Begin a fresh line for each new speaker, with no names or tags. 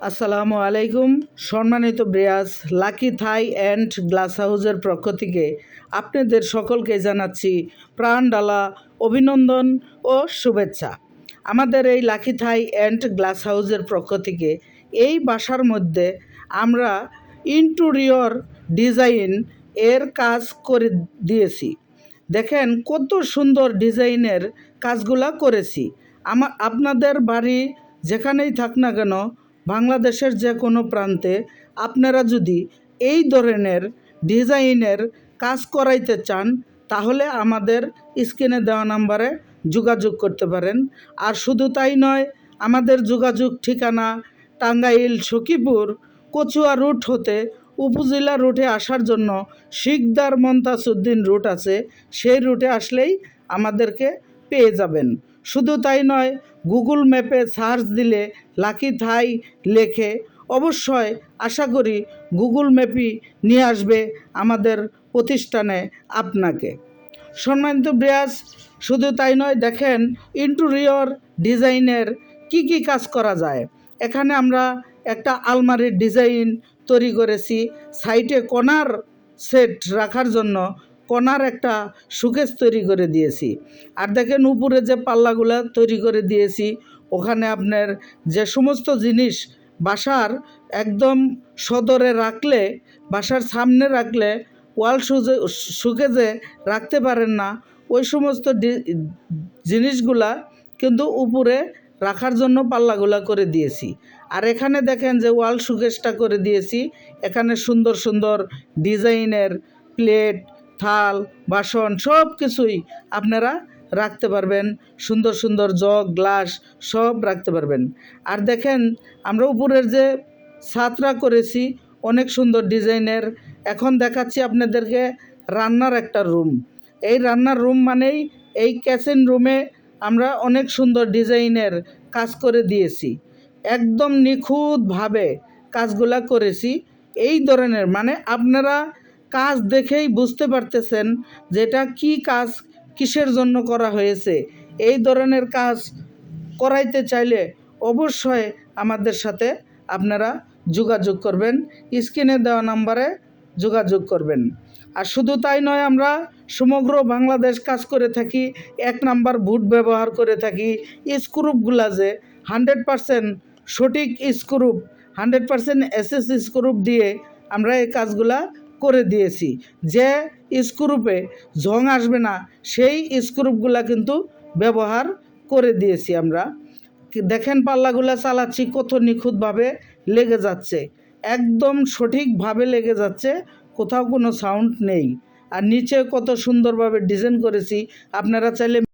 আসসালামু আলাইকুম। সম্মানিত ব্রিয়াস, লাকি থাই অ্যান্ড গ্লাস হাউসের পক্ষ থেকে আপনাদের সকলকে জানাচ্ছি প্রাণঢালা অভিনন্দন ও শুভেচ্ছা। আমাদের এই লাকি থাই অ্যান্ড গ্লাস হাউসের পক্ষ থেকে এই বাসার মধ্যে আমরা ইন্টেরিয়র ডিজাইন এর কাজ করে দিয়েছি। দেখেন কত সুন্দর ডিজাইনের কাজগুলা করেছি। আপনাদের বাড়ি যেখানেই থাক না কেন, বাংলাদেশের যে কোনো প্রান্তে আপনারা যদি এই ধরনের ডিজাইনের কাজ করাইতে চান তাহলে আমাদের স্ক্রিনে দেওয়া নাম্বারে যোগাযোগ করতে পারেন। আর শুধু তাই নয়, আমাদের যোগাযোগ ঠিকানা টাঙ্গাইল সখীপুর কচুয়া রুট হতে উপজেলা রুটে আসার জন্য শিকদার মমতাজউদ্দিন রুট আছে, সেই রুটে আসলেই আমাদেরকে পেয়ে যাবেন। শুধু তাই নয়, গুগল ম্যাপে সার্চ দিলে লাকি থাই লেখে অবশ্যই আশা করি গুগল ম্যাপই নিয়ে আসবে আমাদের প্রতিষ্ঠানে আপনাকে। সম্মানিত ব্রিয়াস, শুধু তাই নয়, দেখেন ইন্টেরিয়র ডিজাইনের কি কি কাজ করা যায়। এখানে আমরা একটা আলমারির ডিজাইন তৈরি করেছি। সাইডে কর্নার সেট রাখার জন্য কর্নার একটা শোকেস তৈরি করে দিয়েছি। আর দেখেন উপরে যে পাল্লাগুলো তৈরি করে দিয়েছি, ওখানে আপনার যে সমস্ত জিনিস বাসার একদম সদরে রাখলে, বাসার সামনে রাখলে ওয়াল শোকেসে রাখতে পারেন না, ওই সমস্ত জিনিসগুলা কিন্তু উপরে রাখার জন্য পাল্লাগুলা করে দিয়েছি। আর এখানে দেখেন যে ওয়াল শোকেসটা করে দিয়েছি, এখানে সুন্দর সুন্দর ডিজাইনের প্লেট, থাল, বাসন সব কিছুই আপনারা রাখতে পারবেন। সুন্দর সুন্দর জগ, গ্লাস সব রাখতে পারবেন। আর দেখেন আমরা উপরের যে ছাদটা করেছি অনেক সুন্দর ডিজাইনের। এখন দেখাচ্ছি আপনাদেরকে রান্নার একটা রুম। এই রান্নার রুম মানেই এই কিচেন রুমে আমরা অনেক সুন্দর ডিজাইনের কাজ করে দিয়েছি। একদম নিখুঁতভাবে কাজগুলা করেছি। এই ধরনের মানে আপনারা কাজ দেখেই বুঝতে পারতেছেন যে এটা কী কাজ, কিসের জন্য করা হয়েছে। এই ধরনের কাজ করাইতে চাইলে অবশ্যই আমাদের সাথে আপনারা যোগাযোগ করবেন, স্ক্রিনে দেওয়া নাম্বারে যোগাযোগ করবেন। আর শুধু তাই নয়, আমরা সমগ্র বাংলাদেশ কাজ করে থাকি। 1 নাম্বার বুট ব্যবহার করে থাকি। স্ক্রুপগুলা যে 100% সঠিক স্ক্রুপ, 100% এসএস স্ক্রুপ দিয়ে আমরা এই কাজগুলা করে দিয়েছি। যে স্ক্রুপে ঝং আসবে না সেই স্ক্রুপগুলা কিন্তু ব্যবহার করে দিয়েছি আমরা। দেখেন পাল্লাগুলা চালাচ্ছি কত নিখুঁতভাবে লেগে যাচ্ছে, একদম সঠিকভাবে লেগে যাচ্ছে, কোথাও কোনো সাউন্ড নেই। আর নিচে কত সুন্দরভাবে ডিজাইন করেছি, আপনারা চাইলে